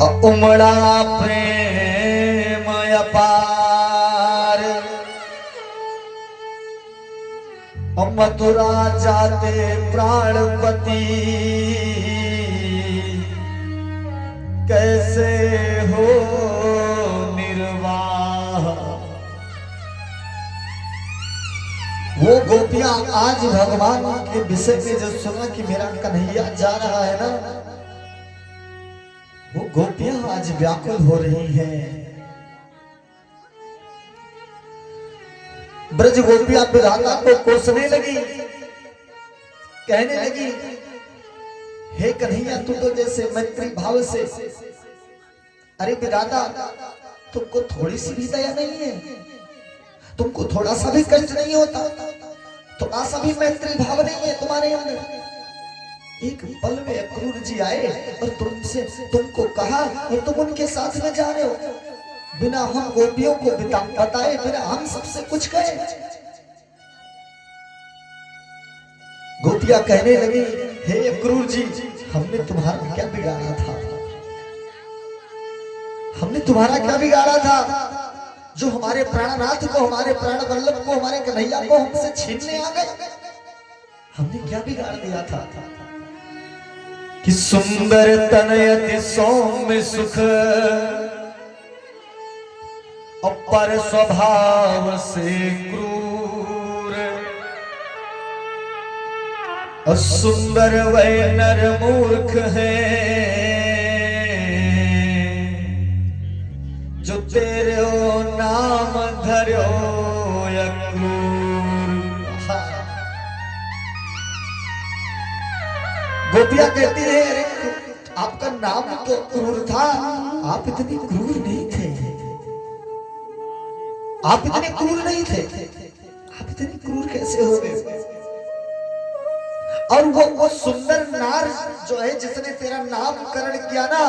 उमड़ा प्रेम अपार, मथुरा जाते प्राणपति कैसे हो निर्वाह। वो गोपियां आज भगवान के विषय में जो सुना कि मेरा कन्हैया जा रहा है ना, वो गोपियां आज व्याकुल हो रही हैं। ब्रज गोपियां विधाता को कोसने लगी, कहने लगी हे कन्हैया तू तो जैसे मैत्री भाव से, अरे विधाता तुमको थोड़ी सी भी दया नहीं है, तुमको थोड़ा सा भी कष्ट नहीं होता, थोड़ा सा भी मैत्री भाव नहीं है तुम्हारे अंदर। एक पल में अक्रूर जी आए और तुमको कहा और तुम उनके साथ में जा रहे हो, बिना हम गोपियों को बताए, बिना हम सबसे कुछ कहे। गोपियां कहने लगी हे अक्रूर जी हमने तुम्हारा क्या बिगाड़ा था, हमने तुम्हारा क्या बिगाड़ा था जो हमारे प्राणनाथ को, हमारे प्राण वल्लभ को, हमारे कन्हैया को हमसे छीनने आ गए। हमने क्या बिगाड़ दिया था कि सुंदर तनयति सौम्य सुख, अपर स्वभाव से क्रूर, सुंदर वह नर मूर्ख है जो तेरे ओ नाम धरो अक्रूर। गोपियां कहती है अरे आपका नाम तो क्रूर था, आप इतने क्रूर नहीं थे, आप इतने क्रूर नहीं थे, आप इतने क्रूर कैसे हो गए। और वो सुंदर नार जो है जिसने तेरा नामकरण किया ना,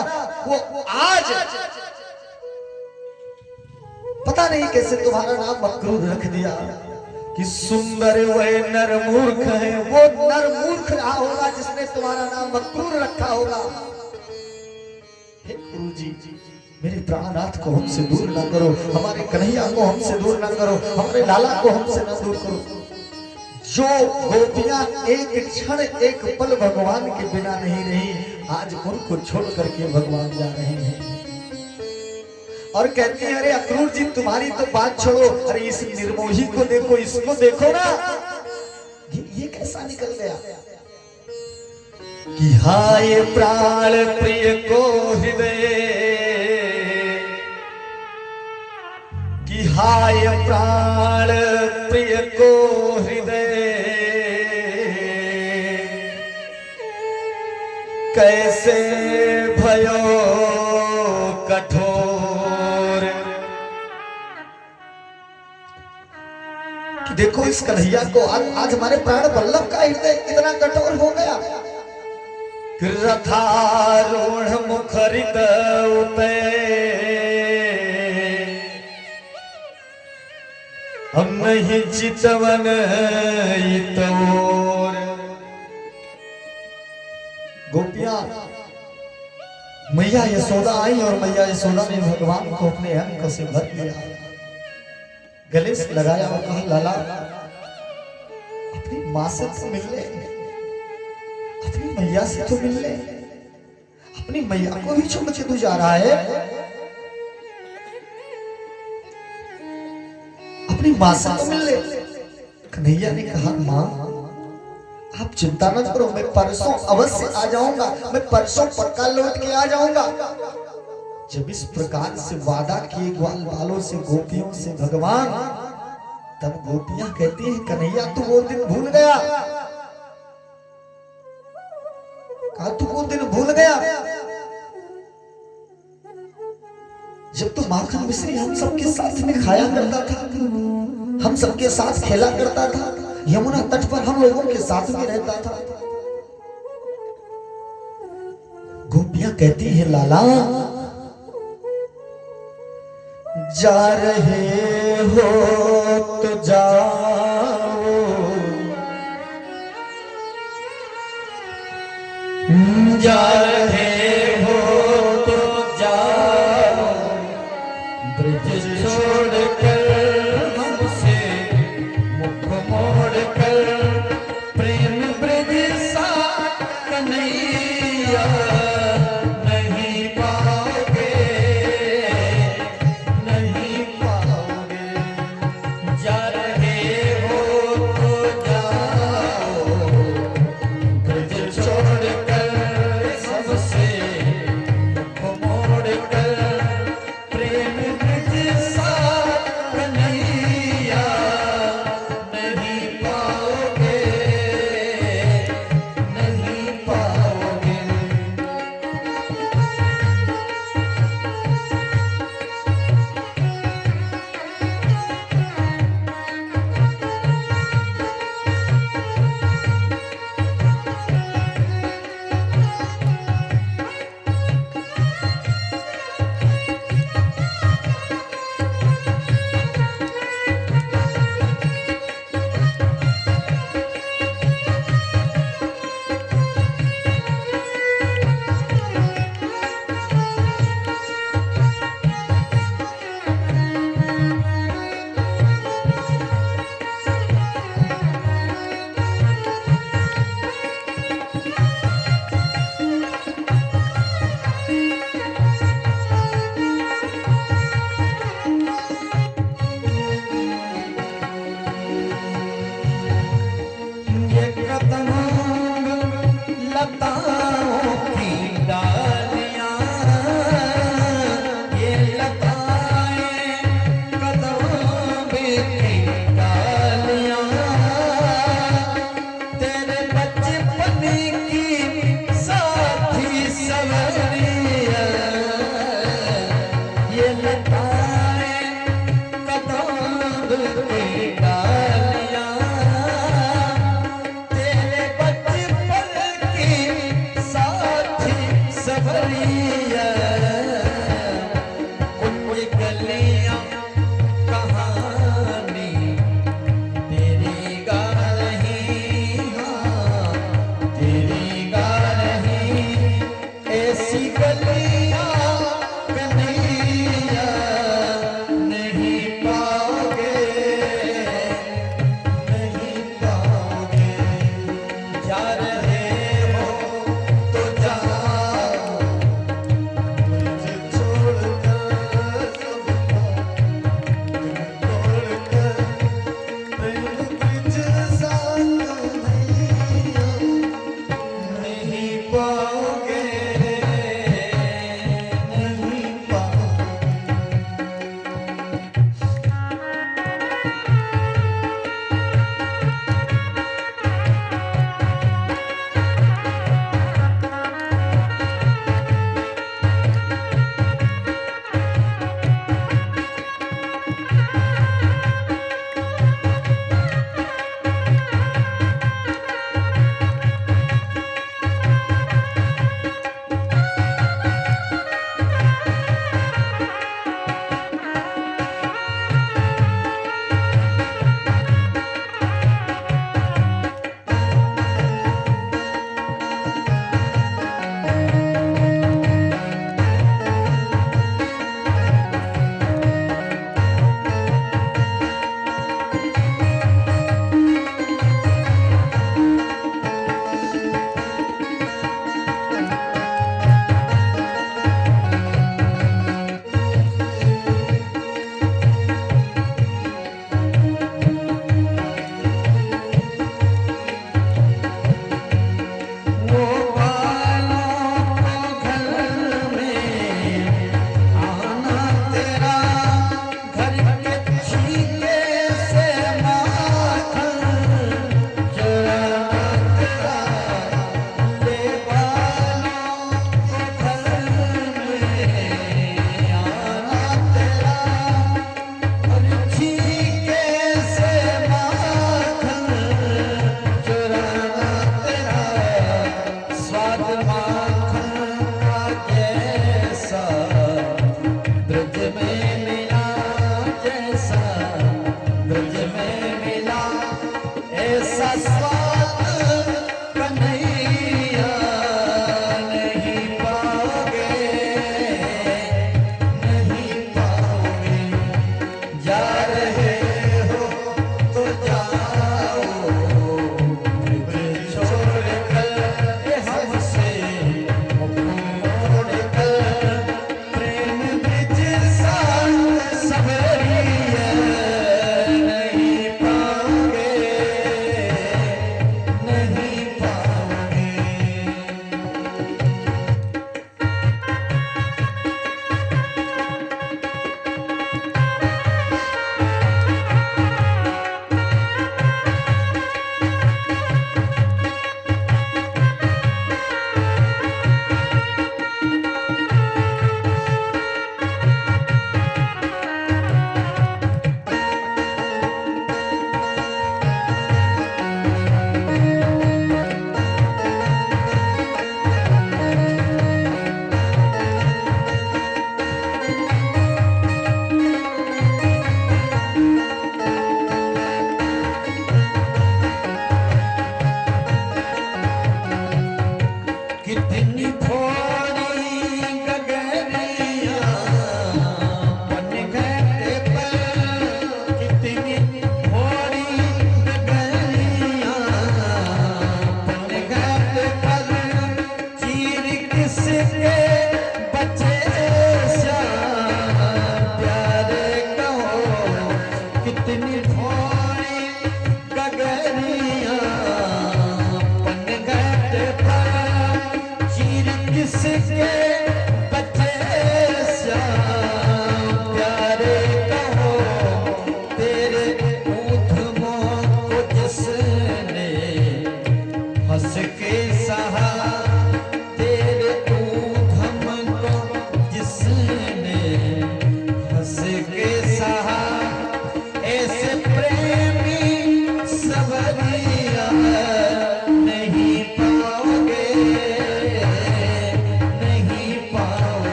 वो आज पता नहीं कैसे तुम्हारा नाम अक्रूर रख दिया कि सुंदर वह नर मूर्ख है। वो नर मूर्ख रहा होगा जिसने तुम्हारा नाम अक्रूर रखा होगा। हे गुरु जी मेरे प्राणनाथ को हमसे दूर ना करो, हमारे कन्हैया को हमसे दूर ना करो, हमारे लाला को हमसे ना दूर करो। जो गोपियां एक क्षण एक पल भगवान के बिना नहीं रही, आज उनको छोड़ करके भगवान जा रहे हैं और कहती है अरे अक्रूर जी तुम्हारी तो बात छोड़ो, अरे इस निर्मोही को देखो, इसको देखो ना, ये कैसा निकल गया कि हाय प्राण प्रिय को हृदय, कि हाय प्राण प्रिय को हृदय, कैसे भयो कठोर। देखो इस कन्हैया को, आज हमारे प्राण वल्लभ का हृदय कितना कठोर हो गया। रथारूढ़ मुखरित उतय, हम नहीं चितवन इतोर। गोपियां मैया यशोदा आई और मैया यशोदा ने भगवान को अपने अंक से भर लिया, गले से लगाया और कहा लाला अपनी मां से तो मिल ले, अपनी मैया से तो मिल ले, अपनी मैया को भी छोड़ के तू जा रहा है, अपनी मां से तो मिल ले। कन्हैया ने कहा मां आप चिंता मत करो, मैं परसों अवश्य आ जाऊंगा, मैं परसों पक्का लौट के आ जाऊंगा। जब इस प्रकार से वादा किए ग्वाल वालों से, गोपियों से भगवान, तब गोपियां कहती हैं कन्हैया तू वो दिन भूल गया, कहा तू वो दिन भूल गया जब तू माखन मिश्री हम सबके साथ में खाया करता था, हम सबके साथ खेला करता था, यमुना तट पर हम लोगों के साथ में रहता था। गोपियां कहती है लाला जा रहे हो तो जाओ, जा रहे हो तो जाओ, छोड़कर हमसे मुख मोड़कर प्रेम ब्रज सा कन्हैया नहीं पाओगे, नहीं पाओगे। जा रहे हो तो जाओ ब्रज छोड़कर सबसे मुख मोड़कर प्रेम ब्रज सा कन्हैया नहीं पाओगे, नहीं पाओगे। ये कदम लताओं की डालियां, ये लताएं कदमों की डालियां, तेरे बचपन की साथी सवरियां, ये लताएं कदमों की डालियां, तेरे बचपन की साथी सवरियां, कोई गलियां कहानी तेरी गा रही, हाँ तेरी गा रही, ऐसी गलियां कन्हैया नहीं पाओगे, नहीं पाओगे। जा रहे हो तो जाओ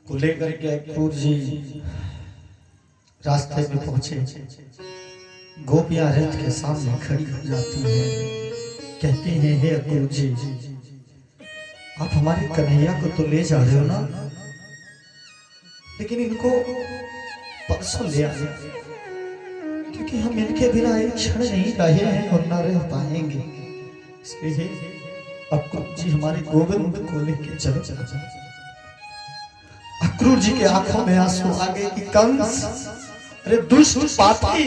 लेकर के अक्रूर जी रास्ते में पहुंचे। गोपियां रथ के सामने खड़ी हो जाती हैं, कहती हैं हे अक्रूर जी, आप हमारे कन्हैया को तो ले जा रहे हो ना, लेकिन इनको परसों ले आए, क्योंकि हम इनके बिना एक क्षण नहीं रहे हैं और न रह पाएंगे। इसलिए अक्रूर जी हमारे गोविंद को लेके चले। अक्रूर जी के आंखों में आंसू आ गए कि कंस, अरे दुष्ट पापी,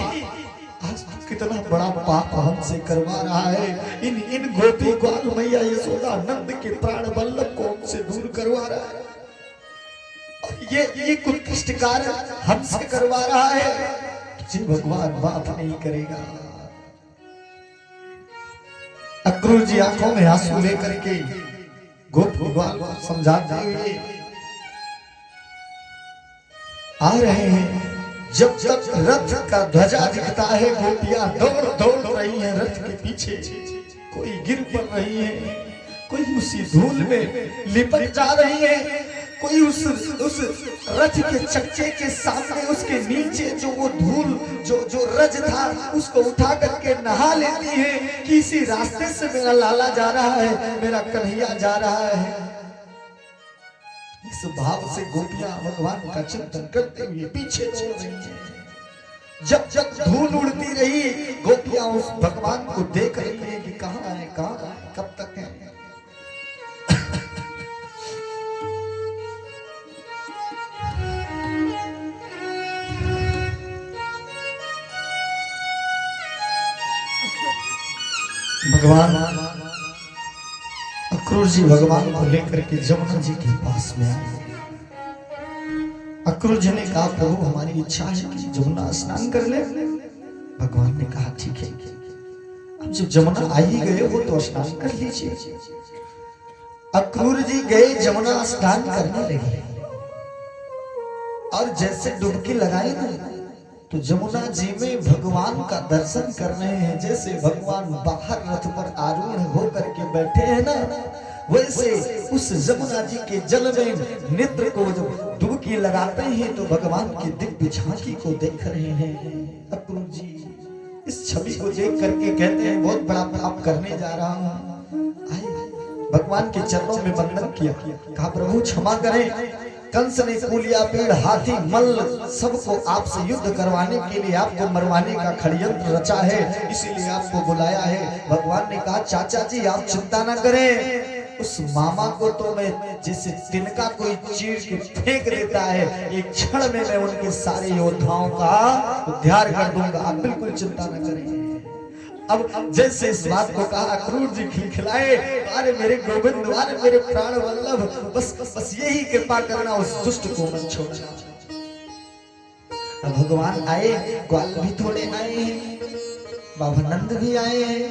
आज कितना बड़ा पाप हमसे करवा रहा है। इन गोपी ग्वाल मैया यशोदा नंद के प्राण वल्लभ को हमसे दूर करवा रहा है, और ये कुत्कृष्ट कार्य हमसे करवा रहा है। जी भगवान माफ नहीं करेगा। अक्रूर जी आंखों में आंसू लेकर के गोपी ग्वाल को समझाते हुए आ रहे हैं। जब जब रथ का ध्वजा दिखता है, गोपियां दौड़ रही हैं रथ के पीछे। कोई गिर पड़ रही है, कोई उसी धूल में लिपट जा रही है, कोई उस रथ के चक्के के सामने उसके नीचे जो वो धूल जो रज था उसको उठा करके नहा लेती है कि इसी रास्ते से मेरा लाला जा रहा है, मेरा कन्हैया जा रहा है। इस भाव से गोपियां भगवान का चिंतन करते हुए पीछे दौड़ रही हैं। जब जब धूल उड़ती रही, गोपियां उस भगवान को देख रही है कि कहाँ है, कब तक है। भगवान अक्रूर जी भगवान को लेकर के जमुना जी के पास में आए। अक्रूर जी ने कहा प्रभु हमारी इच्छा है कि जमुना स्नान कर ले। भगवान ने कहा ठीक है, अब जब जमुना आ ही गए हो तो स्नान कर लीजिए। अक्रूर जी गए, जमुना स्नान करने लगे और जैसे डुबकी लगाई ना तो जमुना जी में भगवान का दर्शन कर रहे हैं। जैसे भगवान बाहर रथ पर आरूढ़ होकर के बैठे हैं ना, वैसे उस जमुना जी के जल में नेत्र को जब डुबकी लगाते हैं तो भगवान की दिव्य झांकी को देख रहे हैं। अक्रूर जी इस छवि को देख करके कहते हैं बहुत बड़ा पाप करने जा रहा हूँ। भगवान के चरणों में वंदन किया, कहा प्रभु क्षमा करें। कंस ने कूलिया पेड़ हाथी मल्ल सबको आपसे युद्ध करवाने के लिए, आपको मरवाने का षड्यंत्र रचा है, इसीलिए आपको बुलाया है। भगवान ने कहा चाचा जी आप चिंता ना करें, उस मामा को तो मैं जैसे तिनका कोई चीर के फेंक देता है, एक क्षण में मैं उनके सारे योद्धाओं का उद्धार कर दूंगा, आप बिल्कुल चिंता न करें। अब जैसे इस बात को कहा क्रूर जी खिलखिलाए, अरे मेरे गोविंद, अरे मेरे प्राण वल्लभ, बस बस यही कृपा करना, उस दुष्ट को मत छोड़ना। अब भगवान आए, ग्वाल भी थोड़े आए हैं, बाबा नंद भी आए हैं,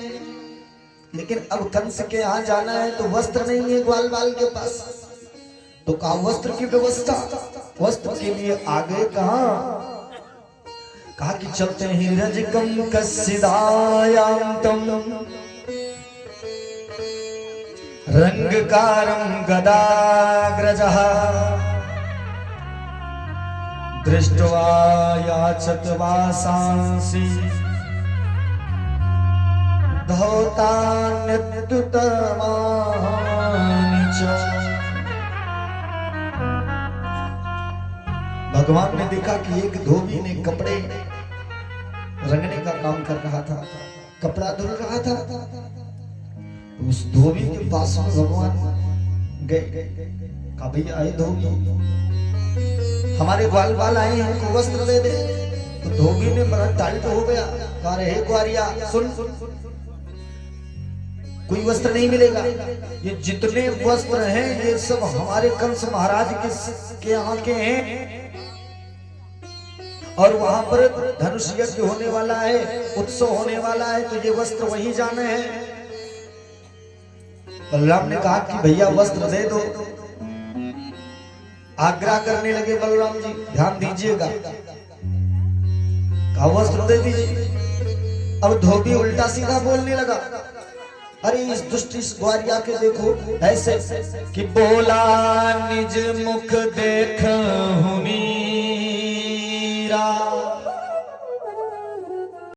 लेकिन अब कंस के यहाँ जाना है तो वस्त्र नहीं है ग्वाल बाल के पास, तो कहा वस्त्र की व्यवस्था, वस्त्र के लिए आगे कहा कि चलते हैं रजकम कस्सिदायांतम रंगकारम गदाग्रजः दृष्ट्वा याचत वासांसि धौतान्यत्युत्तमानि च। भगवान ने देखा कि एक धोबी ने कपड़े रंगने का काम कर रहा था, कपड़ा धुल रहा था। उस धोबी के पास में भगवान गए, कहा भैया आए धोबी, हमारे ग्वाल बाल आए हैं, हमको वस्त्र दे दे। तो धोबी ने बड़ा टाइट हो गया, कहा हे ग्वारिया सुन, कोई वस्त्र नहीं मिलेगा, ये जितने वस्त्र हैं ये सब हमारे कंस महाराज के यहाँ के हैं, और वहां पर धनुष यज्ञ होने वाला है, उत्सव होने वाला है, तो ये वस्त्र वहीं जाने हैं। बलराम ने कहा कि भैया वस्त्र दे दो, आग्रह करने लगे बलराम जी, ध्यान दीजिएगा, कहा वस्त्र दे दीजिए। अब धोबी उल्टा सीधा बोलने लगा, अरे इस दुष्ट इस ग्वारिया के देखो ऐसे कि बोला निज मुख देख हुमीरा